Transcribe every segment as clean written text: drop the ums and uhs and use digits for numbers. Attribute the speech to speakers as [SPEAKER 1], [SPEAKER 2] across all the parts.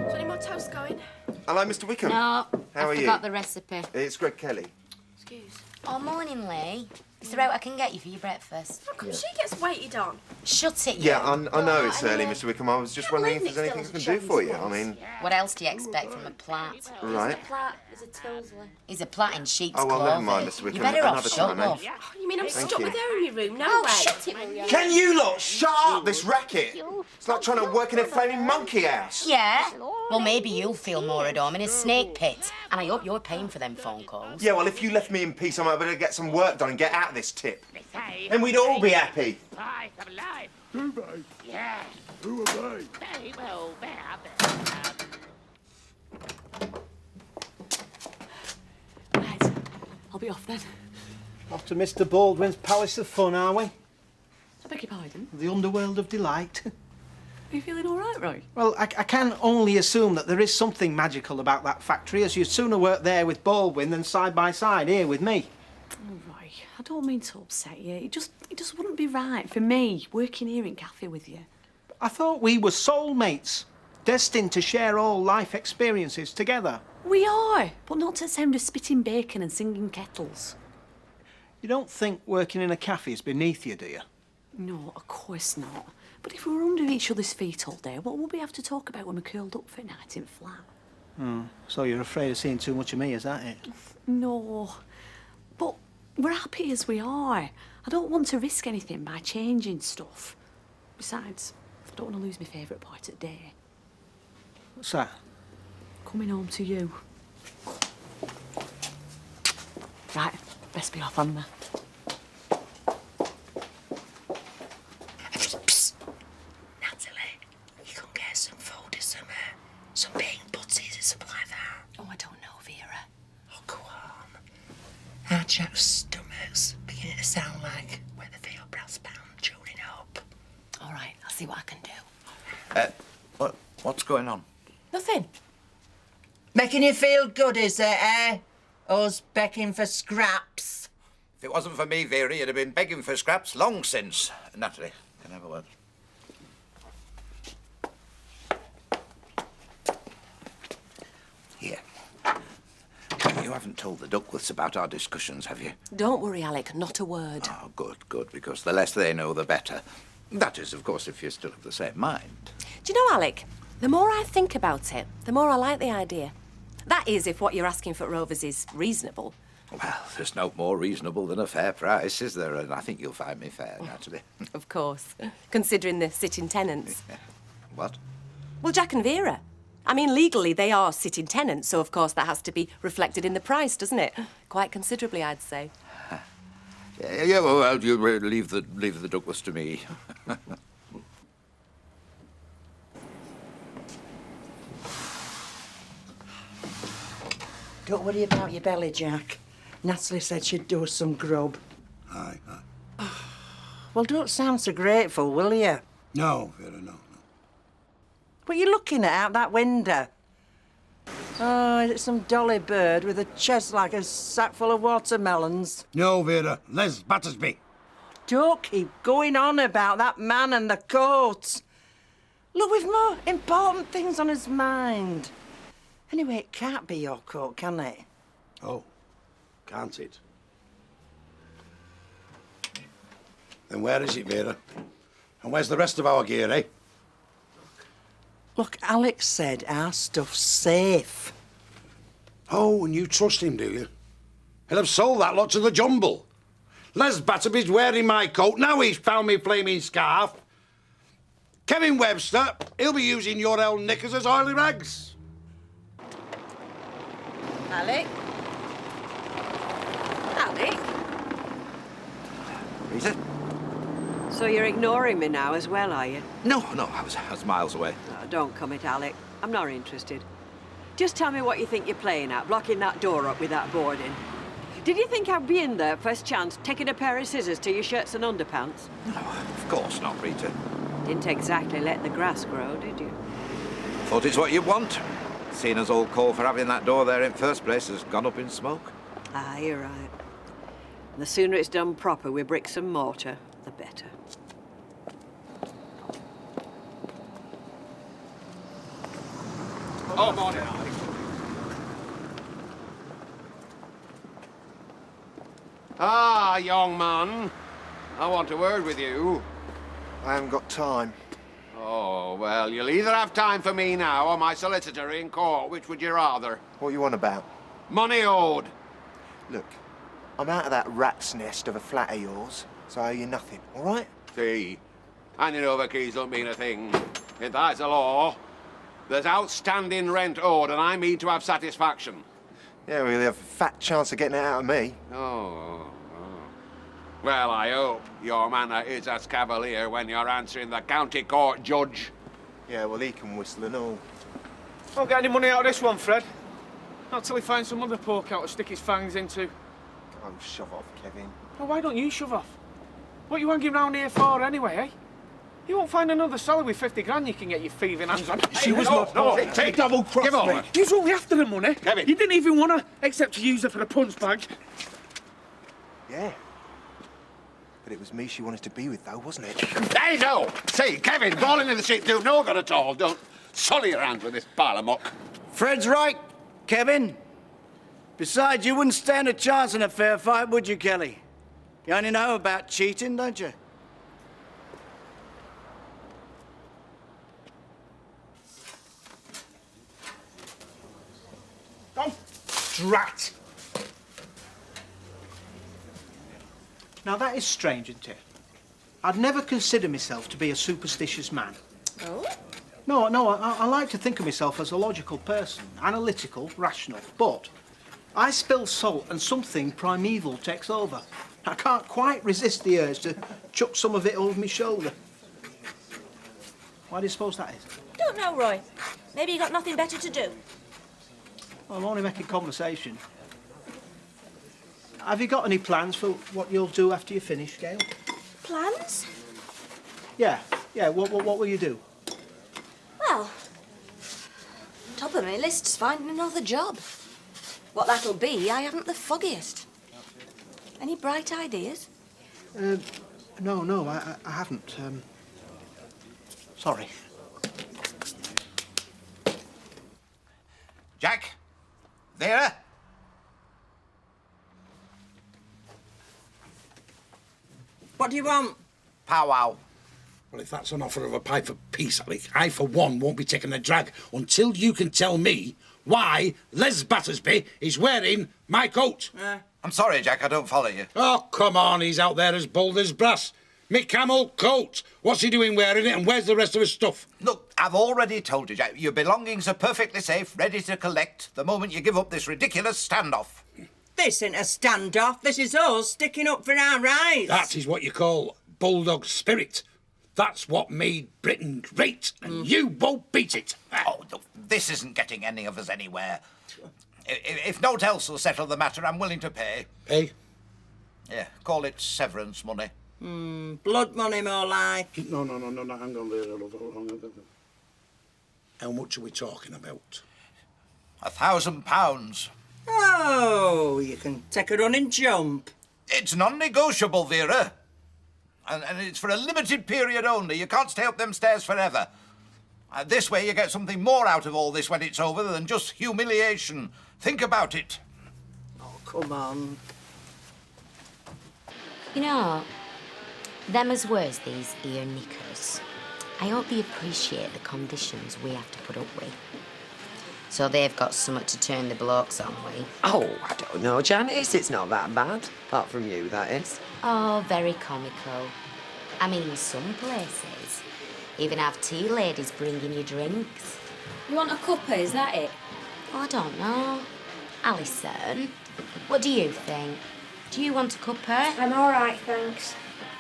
[SPEAKER 1] Is any more toast going?
[SPEAKER 2] Hello, Mr. Wickham.
[SPEAKER 3] No,
[SPEAKER 2] How are
[SPEAKER 3] I
[SPEAKER 2] you?
[SPEAKER 3] forgot the recipe.
[SPEAKER 2] It's Greg Kelly.
[SPEAKER 1] Excuse.
[SPEAKER 3] Oh, morning, Lee. Is there out I can get you for your breakfast?
[SPEAKER 1] How come she gets waited on?
[SPEAKER 3] Shut it, you.
[SPEAKER 2] Yeah, I know it's early,
[SPEAKER 3] anyway.
[SPEAKER 2] Mr. Wickham. I was just wondering if there's anything I can do for you. I mean...
[SPEAKER 3] What else do you expect from a plat?
[SPEAKER 2] Right.
[SPEAKER 1] There's a Tilsley.
[SPEAKER 3] He's a plat in sheep's
[SPEAKER 2] Oh, well,
[SPEAKER 3] clothing.
[SPEAKER 2] never mind, Mr. Wickham.
[SPEAKER 3] You're better off
[SPEAKER 2] Another
[SPEAKER 3] shut
[SPEAKER 2] time, eh?
[SPEAKER 3] off.
[SPEAKER 1] Oh, you mean I'm
[SPEAKER 2] Thank
[SPEAKER 1] stuck
[SPEAKER 2] you.
[SPEAKER 1] with her in your room? No
[SPEAKER 3] Oh,
[SPEAKER 1] way.
[SPEAKER 3] shut it, will you?
[SPEAKER 2] Can you lot shut up this racket? It's like trying to work in a flaming monkey house.
[SPEAKER 3] Yeah? Well, maybe you'll feel more at home in a snake pit. And I hope you're paying for them phone calls.
[SPEAKER 2] Yeah, well, if you left me in peace, I might be able to get some work done and get out of this tip. Then we'd all be happy.
[SPEAKER 4] Who, mate?
[SPEAKER 5] Yeah.
[SPEAKER 4] Who are they?
[SPEAKER 5] Very well,
[SPEAKER 1] Right. I'll be off then.
[SPEAKER 6] Off to Mr. Baldwin's Palace of Fun, are we?
[SPEAKER 1] I beg your pardon.
[SPEAKER 6] The underworld of delight.
[SPEAKER 1] Are you feeling all right, Roy?
[SPEAKER 6] Well, I can only assume that there is something magical about that factory, as you'd sooner work there with Baldwin than side by side here with me.
[SPEAKER 1] Oh, Roy, I don't mean to upset you. It just wouldn't be right for me working here in Cafe with you.
[SPEAKER 6] I thought we were soulmates, destined to share all life experiences together.
[SPEAKER 1] We are, but not to the sound of spitting bacon and singing kettles.
[SPEAKER 6] You don't think working in a cafe is beneath you, do you?
[SPEAKER 1] No, of course not. But if we were under each other's feet all day, what would we have to talk about when we're curled up for a night in flat?
[SPEAKER 6] So you're afraid of seeing too much of me, is that it?
[SPEAKER 1] No, but we're happy as we are. I don't want to risk anything by changing stuff. Besides, I don't want to lose my favourite part of the day.
[SPEAKER 6] What's that?
[SPEAKER 1] Coming home to you. Right, best be off, Anna.
[SPEAKER 3] Psst. Natalie, you can get some food or some baked butties or something like that.
[SPEAKER 1] Oh, I don't know, Vera.
[SPEAKER 3] Oh, go on. Our chap's stomach's beginning to sound like when they feel brass band tuning up.
[SPEAKER 1] All right, I'll see what I can do.
[SPEAKER 7] What's going on?
[SPEAKER 1] Nothing.
[SPEAKER 8] Making you feel good, is it, eh? Us begging for scraps.
[SPEAKER 7] If it wasn't for me, Vera, you'd have been begging for scraps long since. Natalie, can I have a word? Here. You haven't told the Duckworths about our discussions, have you?
[SPEAKER 1] Don't worry, Alec, not a word.
[SPEAKER 7] Oh, good, because the less they know, the better. That is, of course, if you're still of the same mind.
[SPEAKER 9] Do you know, Alec, the more I think about it, the more I like the idea. That is, if what you're asking for Rovers is reasonable.
[SPEAKER 7] Well, there's no more reasonable than a fair price, is there? And I think you'll find me fair, Natalie.
[SPEAKER 9] Of course, considering the sitting tenants.
[SPEAKER 7] What?
[SPEAKER 9] Well, Jack and Vera. I mean, legally, they are sitting tenants, so of course that has to be reflected in the price, doesn't it? Quite considerably, I'd say.
[SPEAKER 7] Yeah, well, you leave the Duckworths to me.
[SPEAKER 8] Don't worry about your belly, Jack. Natalie said she'd do us some grub.
[SPEAKER 4] Aye, aye.
[SPEAKER 8] Well, don't sound so grateful, will you?
[SPEAKER 4] No, Vera, no.
[SPEAKER 8] What are you looking at out that window? Oh, is it some dolly bird with a chest like a sack full of watermelons?
[SPEAKER 4] No, Vera. Les Battersby.
[SPEAKER 8] Don't keep going on about that man and the coat. Look, we've more important things on his mind. Anyway, it can't be your coat, can it?
[SPEAKER 4] Oh, can't it? Then where is it, Vera? And where's the rest of our gear, eh?
[SPEAKER 8] Look, Alex said our stuff's safe.
[SPEAKER 4] Oh, and you trust him, do you? He'll have sold that lot to the jumble. Les Batterby's wearing my coat. Now he's found me flaming scarf. Kevin Webster, he'll be using your old knickers as oily rags.
[SPEAKER 9] Alec? Alec?
[SPEAKER 7] Rita?
[SPEAKER 10] So you're ignoring me now as well, are you?
[SPEAKER 7] No, I was miles away.
[SPEAKER 10] Oh, don't commit, Alec. I'm not interested. Just tell me what you think you're playing at, blocking that door up with that board in. Did you think I'd be in there first chance, taking a pair of scissors to your shirts and underpants?
[SPEAKER 7] No, of course not, Rita.
[SPEAKER 10] Didn't exactly let the grass grow, did you?
[SPEAKER 7] Thought it's what you want. Seeing us all call for having that door there in first place has gone up in smoke.
[SPEAKER 10] Ah, you're right. And the sooner it's done proper with bricks and mortar, the better.
[SPEAKER 4] Oh, morning, Alec. Ah, young man. I want a word with you.
[SPEAKER 2] I haven't got time.
[SPEAKER 4] Oh, well, you'll either have time for me now or my solicitor in court. Which would you rather?
[SPEAKER 2] What you on about?
[SPEAKER 4] Money owed.
[SPEAKER 2] Look, I'm out of that rat's nest of a flat of yours, so I owe you nothing, all right?
[SPEAKER 4] See, handing over keys don't mean a thing. If that's the law, there's outstanding rent owed, and I mean to have satisfaction.
[SPEAKER 2] Yeah, well, you have a fat chance of getting it out of me.
[SPEAKER 4] Oh. Well, I hope your manner is as cavalier when you're answering the county court judge.
[SPEAKER 2] Yeah, well, he can whistle and all.
[SPEAKER 5] Won't get any money out of this one, Fred. Not till he finds some other poor cow to stick his fangs into.
[SPEAKER 2] Oh, shove off, Kevin.
[SPEAKER 5] Well, why don't you shove off? What you hanging round here for, anyway, eh? You won't find another seller with 50 grand you can get your thieving hands on.
[SPEAKER 4] She was no, take double cross. Give over.
[SPEAKER 5] You was only after the money.
[SPEAKER 4] Kevin.
[SPEAKER 5] You didn't even want to, except to use her for the punch bag.
[SPEAKER 2] Yeah. But it was me she wanted to be with, though, wasn't it?
[SPEAKER 4] Hey, no! See, Kevin, falling in the shit do no good at all. Don't sully your hands with this pile of muck.
[SPEAKER 11] Fred's right, Kevin. Besides, you wouldn't stand a chance in a fair fight, would you, Kelly? You only know about cheating, don't you?
[SPEAKER 6] Drat! Now that is strange, isn't it? I'd never consider myself to be a superstitious man.
[SPEAKER 9] Oh?
[SPEAKER 6] No, I like to think of myself as a logical person, analytical, rational. But I spill salt and something primeval takes over. I can't quite resist the urge to chuck some of it over my shoulder. Why do you suppose that is?
[SPEAKER 12] Don't know, Roy. Maybe you got nothing better to do.
[SPEAKER 6] Well, I'm only making conversation. Have you got any plans for what you'll do after you finish, Gail?
[SPEAKER 12] Plans?
[SPEAKER 6] Yeah. What will you do?
[SPEAKER 12] Well, top of my list's finding another job. What that'll be, I haven't the foggiest. Any bright ideas?
[SPEAKER 6] No, I haven't. Sorry.
[SPEAKER 7] Jack? Vera?
[SPEAKER 8] What do you want?
[SPEAKER 7] Powwow.
[SPEAKER 4] Well, if that's an offer of a pipe of peace, Alec, I, for one, won't be taking a drag until you can tell me why Les Battersby is wearing my coat.
[SPEAKER 7] I'm sorry, Jack, I don't follow you.
[SPEAKER 4] Oh, come on, he's out there as bold as brass. Me camel coat. What's he doing wearing it, and where's the rest of his stuff?
[SPEAKER 7] Look, I've already told you, Jack, your belongings are perfectly safe, ready to collect the moment you give up this ridiculous standoff.
[SPEAKER 8] This ain't a standoff. This is us sticking up for our rights.
[SPEAKER 4] That is what you call bulldog spirit. That's what made Britain great, and you won't beat it.
[SPEAKER 7] Oh, look, this isn't getting any of us anywhere. If naught else will settle the matter, I'm willing to pay.
[SPEAKER 4] Pay?
[SPEAKER 7] Yeah, call it severance money.
[SPEAKER 8] Blood money, more like.
[SPEAKER 4] No, hang on there. How much are we talking about?
[SPEAKER 7] £1,000.
[SPEAKER 8] Oh, you can take a running jump.
[SPEAKER 7] It's non-negotiable, Vera. And it's for a limited period only. You can't stay up them stairs forever. This way you get something more out of all this when it's over than just humiliation. Think about it.
[SPEAKER 8] Oh, come on.
[SPEAKER 13] You know, them as wears these here knickers, I hope they appreciate the conditions we have to put up with. So they've got something to turn the blokes on with.
[SPEAKER 14] Oh, I don't know, Janice. It's not that bad. Apart from you, that is.
[SPEAKER 13] Oh, very comical. I mean, some places even have tea ladies bringing you drinks.
[SPEAKER 12] You want a cuppa, is that it?
[SPEAKER 13] Oh, I don't know. Alison, what do you think? Do you want a cuppa?
[SPEAKER 12] I'm all right, thanks.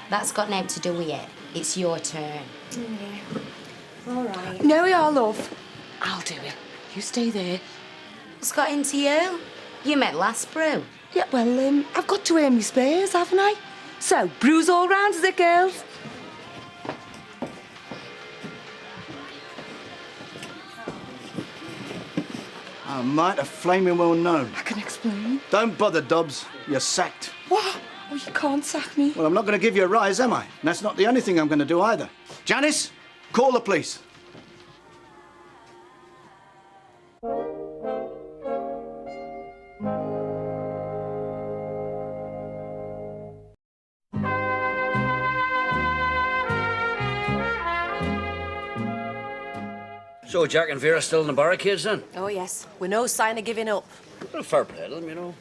[SPEAKER 13] That's got nothing to do with it. It's your turn.
[SPEAKER 12] Yeah. All right.
[SPEAKER 9] No, your love. I'll do it. You stay there.
[SPEAKER 13] What's got into you? You met last brew.
[SPEAKER 9] Yeah, well, I've got to earn my spares, haven't I? So, brews all round, is it, girls?
[SPEAKER 11] I might have flaming well known.
[SPEAKER 9] I can explain.
[SPEAKER 11] Don't bother, Dobbs. You're sacked.
[SPEAKER 9] What? Oh, you can't sack me.
[SPEAKER 11] Well, I'm not going to give you a rise, am I? And that's not the only thing I'm going to do either. Janice, call the police.
[SPEAKER 15] So Jack and Vera still in the barricades then?
[SPEAKER 9] Oh, yes. We're no sign of giving up.
[SPEAKER 15] Well, fair play to them, you know.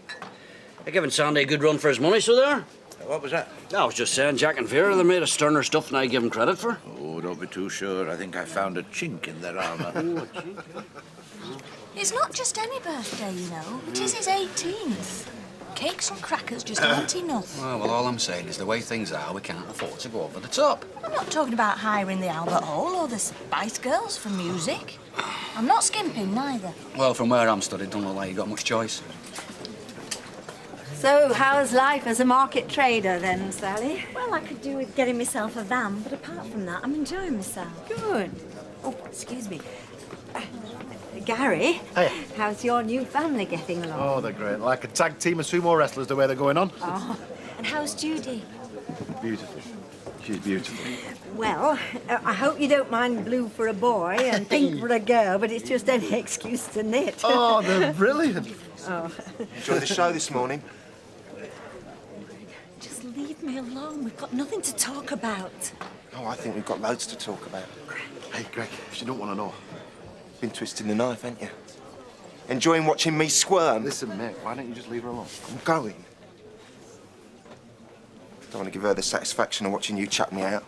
[SPEAKER 15] They're giving Sandy a good run for his money, so there.
[SPEAKER 7] What was that?
[SPEAKER 15] I was just saying, Jack and Vera, they made a sterner stuff than I give them credit for.
[SPEAKER 7] Oh, don't be too sure. I think I found a chink in their armour.
[SPEAKER 12] It's not just any birthday, you know. It is his 18th. Cakes and crackers just aren't enough.
[SPEAKER 16] Well, all I'm saying is the way things are, we can't afford to go over the top.
[SPEAKER 12] I'm not talking about hiring the Albert Hall or the Spice Girls for music. I'm not skimping, neither.
[SPEAKER 16] Well, from where I'm stood, it don't look like you got much choice.
[SPEAKER 17] So, how's life as a market trader then, Sally? Well, I could do with getting myself a van, but apart from that, I'm enjoying myself. Good. Oh, excuse me. Gary,
[SPEAKER 18] Hiya.
[SPEAKER 17] how's your new family getting along?
[SPEAKER 18] Oh, they're great. Like a tag team of sumo wrestlers, the way they're going on.
[SPEAKER 17] Oh, and how's Judy?
[SPEAKER 18] Beautiful. She's beautiful.
[SPEAKER 17] Well, I hope you don't mind blue for a boy and pink for a girl, but it's just any excuse to knit.
[SPEAKER 18] Oh, they're brilliant.
[SPEAKER 17] Oh.
[SPEAKER 2] Enjoy the show this morning.
[SPEAKER 17] Just leave me alone. We've got nothing to talk about.
[SPEAKER 2] Oh, I think we've got loads to talk about.
[SPEAKER 18] Hey, Greg, she don't want to know.
[SPEAKER 2] Been twisting the knife, ain't you? Enjoying watching me squirm?
[SPEAKER 18] Listen, Mick, why don't you just leave her alone?
[SPEAKER 2] I'm going. Don't want to give her the satisfaction of watching you chuck me out.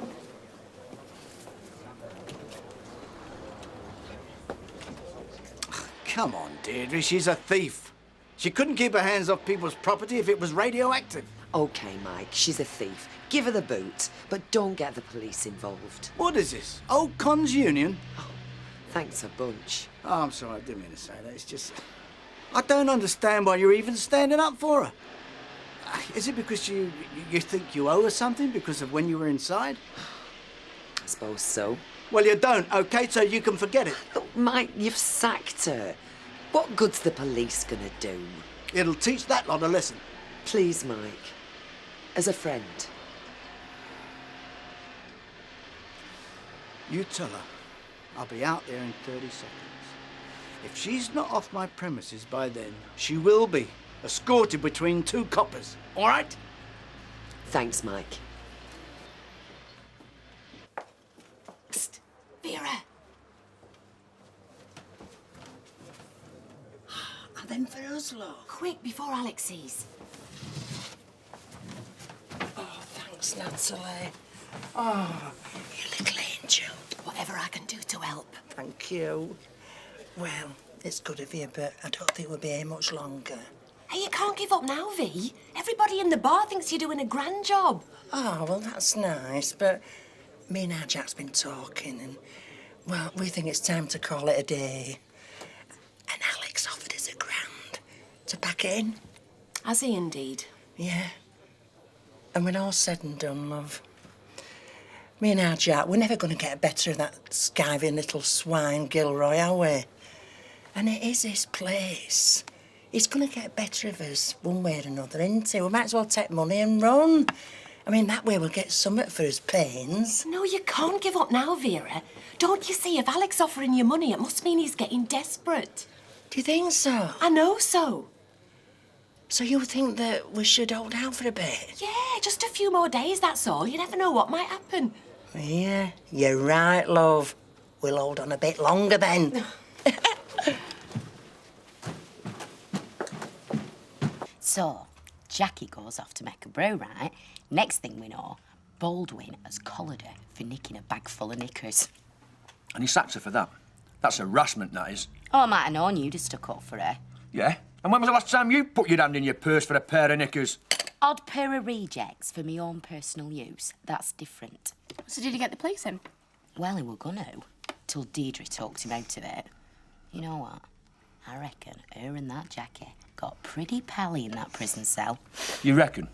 [SPEAKER 11] Come on, Deirdre, she's a thief. She couldn't keep her hands off people's property if it was radioactive.
[SPEAKER 14] OK, Mike, she's a thief. Give her the boot, but don't get the police involved.
[SPEAKER 11] What is this? Old Cons Union?
[SPEAKER 14] Thanks a bunch.
[SPEAKER 11] Oh, I'm sorry, I didn't mean to say that. It's just... I don't understand why you're even standing up for her. Is it because you think you owe her something because of when you were inside?
[SPEAKER 14] I suppose so.
[SPEAKER 11] Well, you don't, OK? So you can forget it.
[SPEAKER 14] Look, Mike, you've sacked her. What good's the police gonna do?
[SPEAKER 11] It'll teach that lot a lesson.
[SPEAKER 14] Please, Mike. As a friend.
[SPEAKER 11] You tell her I'll be out there in 30 seconds. If she's not off my premises by then, she will be. Escorted between two coppers. All right?
[SPEAKER 14] Thanks, Mike.
[SPEAKER 12] Psst, Vera.
[SPEAKER 8] Are them for us, love?
[SPEAKER 12] Quick, before Alex sees.
[SPEAKER 8] Oh, thanks, Natalie. Oh, you little angel.
[SPEAKER 12] Whatever I can do to help.
[SPEAKER 8] Thank you. Well, it's good of you, but I don't think we'll be here much longer.
[SPEAKER 12] Hey, you can't give up now, V. Everybody in the bar thinks you're doing a grand job.
[SPEAKER 8] Oh, well, that's nice, but me and our Jack's been talking and, well, we think it's time to call it a day. And Alex offered us £1,000 to pack it in.
[SPEAKER 12] Has he indeed?
[SPEAKER 8] Yeah. And when all's said and done, love, me and our Jack, we're never going to get better of that skiving little swine Gilroy, are we? And it is his place. He's going to get better of us one way or another, isn't he? We might as well take money and run. I mean, that way we'll get something for his pains.
[SPEAKER 12] No, you can't give up now, Vera. Don't you see, if Alex offering you money, it must mean he's getting desperate.
[SPEAKER 8] Do you think so?
[SPEAKER 12] I know so.
[SPEAKER 8] So you think that we should hold out for a bit?
[SPEAKER 12] Yeah, just a few more days, that's all. You never know what might happen.
[SPEAKER 8] Yeah, you're right, love. We'll hold on a bit longer then.
[SPEAKER 13] So, Jackie goes off to make a brew, right? Next thing we know, Baldwin has collared her for nicking a bag full of knickers.
[SPEAKER 19] And he sacked her for that. That's harassment, that is.
[SPEAKER 13] Oh, I might have known you'd have stuck up for her.
[SPEAKER 19] Yeah? And when was the last time you put your hand in your purse for a pair of knickers?
[SPEAKER 13] Odd pair of rejects for my own personal use. That's different.
[SPEAKER 1] So did you get the police in?
[SPEAKER 13] Well, he were gonna, till Deirdre talked him out of it. You know what? I reckon her and that Jackie got pretty pally in that prison cell.
[SPEAKER 19] You reckon?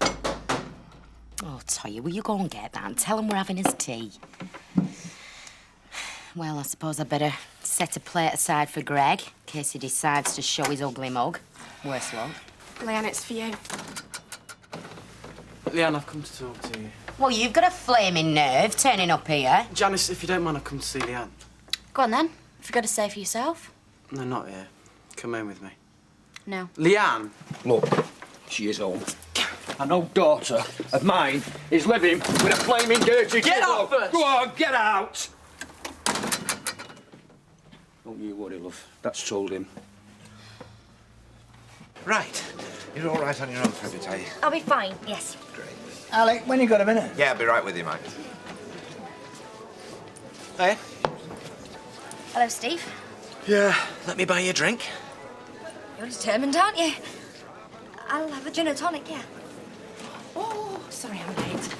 [SPEAKER 13] Oh, Toya, will you go and get that and tell him we're having his tea? Well, I suppose I better set a plate aside for Greg, in case he decides to show his ugly mug. Worse luck.
[SPEAKER 1] Leanne, it's for you.
[SPEAKER 5] Leanne, I've come to talk to you.
[SPEAKER 13] Well, you've got a flaming nerve turning up here.
[SPEAKER 5] Janice, if you don't mind, I've come to see Leanne.
[SPEAKER 1] Go on, then. If you've got to say for yourself.
[SPEAKER 5] No, not here. Come home with me.
[SPEAKER 1] No.
[SPEAKER 5] Leanne!
[SPEAKER 19] Look, she is home. And no daughter of mine is living with a flaming dirty
[SPEAKER 5] Get
[SPEAKER 19] kiddo.
[SPEAKER 5] out first!
[SPEAKER 19] Go on, get out! Don't you worry, love. That's told him.
[SPEAKER 7] Right. You're all right on your own for a bit, are you?
[SPEAKER 17] I'll be fine, yes.
[SPEAKER 6] Alec, when you got a minute?
[SPEAKER 7] Yeah, I'll be right with you, mate.
[SPEAKER 6] Hey?
[SPEAKER 12] Hello, Steve.
[SPEAKER 3] Yeah, let me buy you a drink.
[SPEAKER 12] You're determined, aren't you? I'll have a gin and tonic, yeah.
[SPEAKER 9] Oh, sorry I'm late.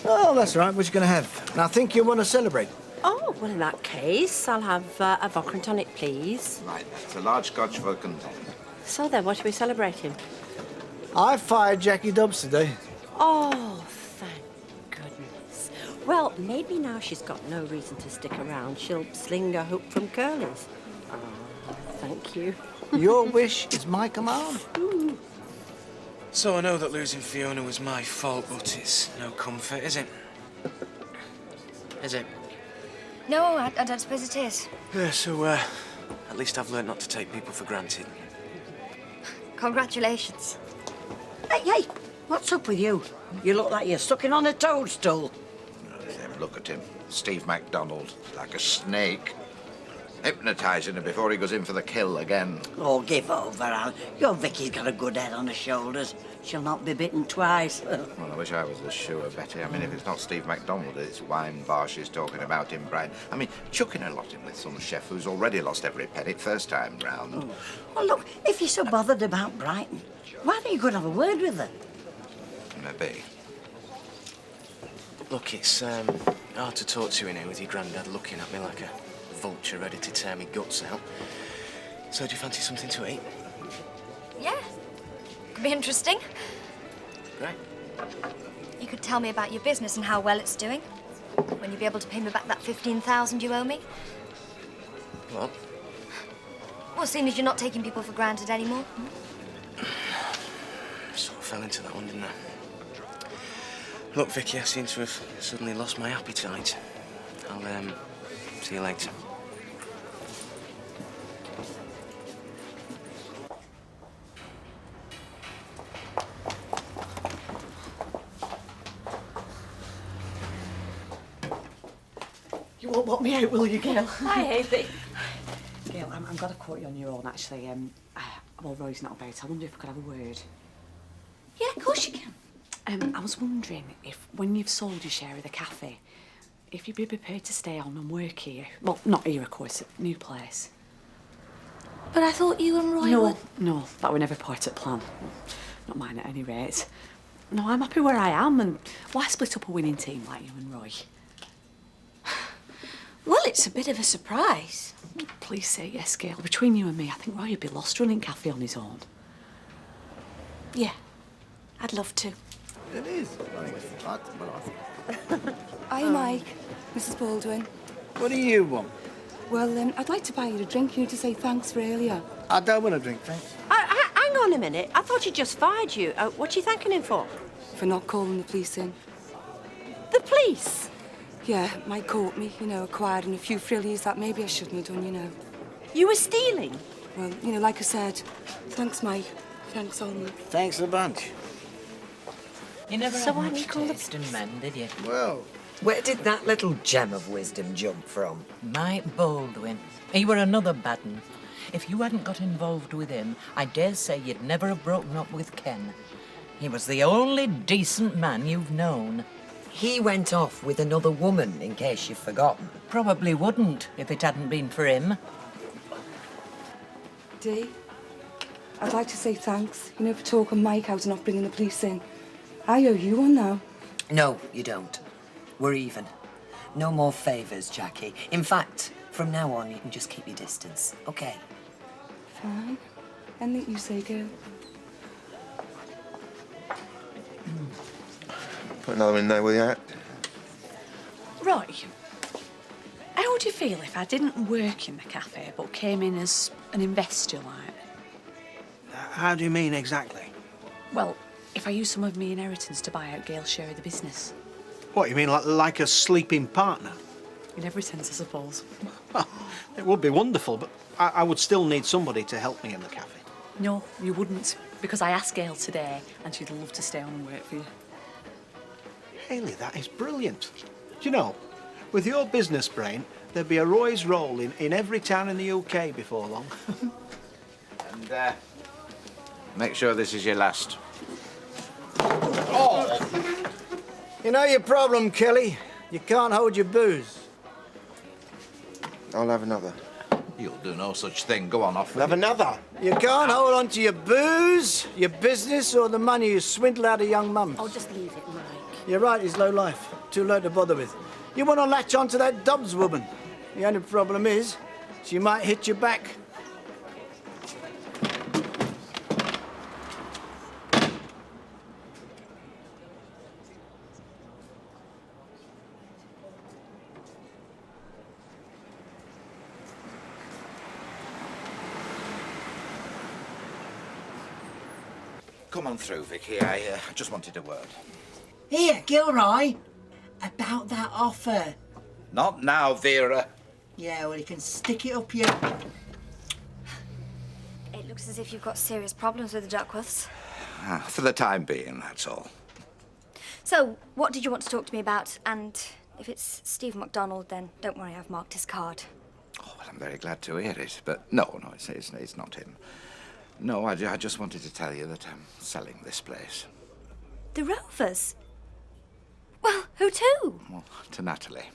[SPEAKER 6] Oh, that's right. What you going to have? And I think you want to celebrate.
[SPEAKER 9] Oh, well, in that case, I'll have a vodka and tonic, please.
[SPEAKER 7] Right, it's a large Scotch vodka and tonic.
[SPEAKER 9] So then, what are we celebrating?
[SPEAKER 6] I fired Jackie Dubs today.
[SPEAKER 9] Oh, thank goodness. Well, maybe now she's got no reason to stick around, she'll sling a hoop from Curly's. Oh, thank you.
[SPEAKER 6] Your wish is my command.
[SPEAKER 3] So I know that losing Fiona was my fault, but it's no comfort, is it? Is it?
[SPEAKER 12] No, I don't suppose it is.
[SPEAKER 3] Yeah, so, at least I've learned not to take people for granted.
[SPEAKER 12] Congratulations.
[SPEAKER 8] Hey, what's up with you? You look like you're sucking on a toadstool.
[SPEAKER 7] Look at him. Steve MacDonald, like a snake. Hypnotising him before he goes in for the kill again.
[SPEAKER 8] Oh, give over, Al. Your Vicky's got a good head on her shoulders. She'll not be bitten twice.
[SPEAKER 7] Well, I wish I was as sure, Betty. I mean, if it's not Steve MacDonald, it's wine bar she's talking about in Brian. I mean, chucking a lot in with some chef who's already lost every penny first time round.
[SPEAKER 8] Oh. Well, look, if you're so bothered about Brighton, why don't you go and have a word with her?
[SPEAKER 7] Maybe.
[SPEAKER 3] Look, it's, hard to talk to you in here with your granddad looking at me like a vulture ready to tear me guts out. So do you fancy something to eat?
[SPEAKER 12] Yeah. Could be interesting.
[SPEAKER 3] Great.
[SPEAKER 12] You could tell me about your business and how well it's doing. When you'll be able to pay me back that 15,000 you owe me.
[SPEAKER 3] What?
[SPEAKER 12] Well, seeing as you're not taking people for granted anymore.
[SPEAKER 3] Sort of fell into that one, didn't I? Look, Vicky, I seem to have suddenly lost my appetite. I'll, see you later.
[SPEAKER 1] You won't lock me out, will you, Gail?
[SPEAKER 9] Hi, Hayley.
[SPEAKER 1] Gail, I'm glad I caught you on your own, actually. Well, Roy's not about. I wonder if I could have a word.
[SPEAKER 12] Yeah, of course you can.
[SPEAKER 1] I was wondering if, when you've sold your share of the cafe, if you'd be prepared to stay on and work here. Well, not here, of course, at new place.
[SPEAKER 12] But I thought you and Roy were...
[SPEAKER 1] No, that were never part of the plan. Not mine at any rate. No, I'm happy where I am, and why split up a winning team like you and Roy?
[SPEAKER 12] Well, it's a bit of a surprise.
[SPEAKER 1] Please say yes, Gail. Between you and me, I think Roy would be lost running cafe on his own.
[SPEAKER 12] Yeah, I'd love to.
[SPEAKER 11] It is.
[SPEAKER 20] Hi, Mike. Mrs. Baldwin.
[SPEAKER 6] What do you want?
[SPEAKER 20] Well, I'd like to buy you a drink, to say thanks for earlier.
[SPEAKER 6] I don't want a drink, thanks.
[SPEAKER 9] Hang on a minute. I thought he'd just fired you. What are you thanking him for?
[SPEAKER 20] For not calling the police in.
[SPEAKER 9] The police?
[SPEAKER 20] Yeah, Mike caught me, acquiring a few frillies that maybe I shouldn't have done,
[SPEAKER 9] You were stealing?
[SPEAKER 20] Well, like I said, thanks, Mike. Thanks, Ollie.
[SPEAKER 11] Thanks a bunch.
[SPEAKER 14] You never
[SPEAKER 9] So
[SPEAKER 14] had
[SPEAKER 9] why
[SPEAKER 14] much
[SPEAKER 9] do you call it-
[SPEAKER 14] taste in men, did you?
[SPEAKER 11] Well,
[SPEAKER 14] Where did that little gem of wisdom jump from? Mike Baldwin. He were another bad un. If you hadn't got involved with him, I dare say you'd never have broken up with Ken. He was the only decent man you've known. He went off with another woman, in case you've forgotten. Probably wouldn't, if it hadn't been for him.
[SPEAKER 20] Dee, I'd like to say thanks, for talking Mike out and not bringing the police in. I owe you one now.
[SPEAKER 14] No, you don't. We're even. No more favours, Jackie. In fact, from now on, you can just keep your distance, OK?
[SPEAKER 20] Fine. Anything you say, girl.
[SPEAKER 2] Put another in there, will you?
[SPEAKER 1] Roy, how would you feel if I didn't work in the cafe but came in as an investor, like?
[SPEAKER 6] How do you mean exactly?
[SPEAKER 1] Well, if I used some of my inheritance to buy out Gail's share of the business.
[SPEAKER 6] What, you mean like a sleeping partner?
[SPEAKER 1] In every sense, I suppose.
[SPEAKER 6] Well, it would be wonderful, but I would still need somebody to help me in the cafe.
[SPEAKER 1] No, you wouldn't, because I asked Gail today and she'd love to stay on and work for you.
[SPEAKER 6] Hayley, that is brilliant. Do you know, With your business brain, there'd be a Roy's roll in every town in the UK before long.
[SPEAKER 7] And make sure this is your last. Oh!
[SPEAKER 6] You know your problem, Kelly? You can't hold your booze.
[SPEAKER 2] I'll have another.
[SPEAKER 7] You'll do no such thing. Go on, off with
[SPEAKER 2] Have
[SPEAKER 7] it.
[SPEAKER 2] another.
[SPEAKER 6] You can't hold on to your booze, your business, or the money you swindle out of young mums.
[SPEAKER 1] Oh, just leave it, Mike.
[SPEAKER 6] You're right, he's low life. Too low to bother with. You want to latch on to that Dobbs woman. The only problem is, she might hit you back.
[SPEAKER 7] Come on through, Vicky. I just wanted a word.
[SPEAKER 8] Here, Gilroy, about that offer.
[SPEAKER 7] Not now, Vera.
[SPEAKER 8] Yeah, well, you can stick it up your...
[SPEAKER 12] It looks as if you've got serious problems with the Duckworths.
[SPEAKER 7] For the time being, that's all.
[SPEAKER 12] So, what did you want to talk to me about? And if it's Steve MacDonald, then don't worry, I've marked his card.
[SPEAKER 7] Oh, well, I'm very glad to hear it. But no, it's not him. No, I just wanted to tell you that I'm selling this place.
[SPEAKER 12] The Rovers? Well, who to?
[SPEAKER 7] Well, to Natalie.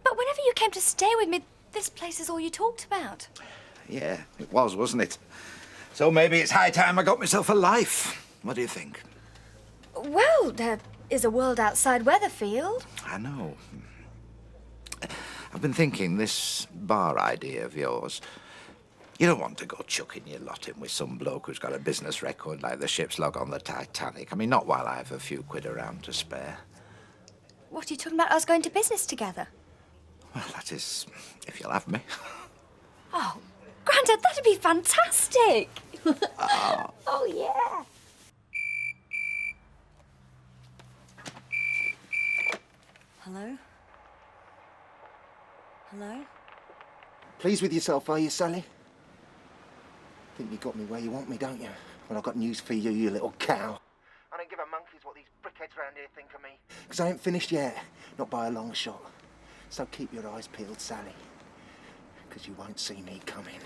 [SPEAKER 12] But whenever you came to stay with me, this place is all you talked about.
[SPEAKER 7] Yeah, it was, wasn't it? So maybe it's high time I got myself a life. What do you think?
[SPEAKER 12] Well, there is a world outside Weatherfield.
[SPEAKER 7] I know. I've been thinking, this bar idea of yours, you don't want to go chucking your lot in with some bloke who's got a business record like the ship's log on the Titanic. I mean, not while I have a few quid around to spare.
[SPEAKER 12] What are you talking about, us going to business together?
[SPEAKER 7] Well, that is, if you'll have me.
[SPEAKER 12] Oh, Grandad, that'd be fantastic!
[SPEAKER 7] Oh.
[SPEAKER 12] Oh, yeah! Hello? Hello?
[SPEAKER 2] Pleased with yourself, are you, Sally? Think you got me where you want me, don't you? Well, I've got news for you, you little cow. I don't give a monkey's what these brickheads round here think of me. Because I ain't finished yet. Not by a long shot. So keep your eyes peeled, Sally. Because you won't see me coming.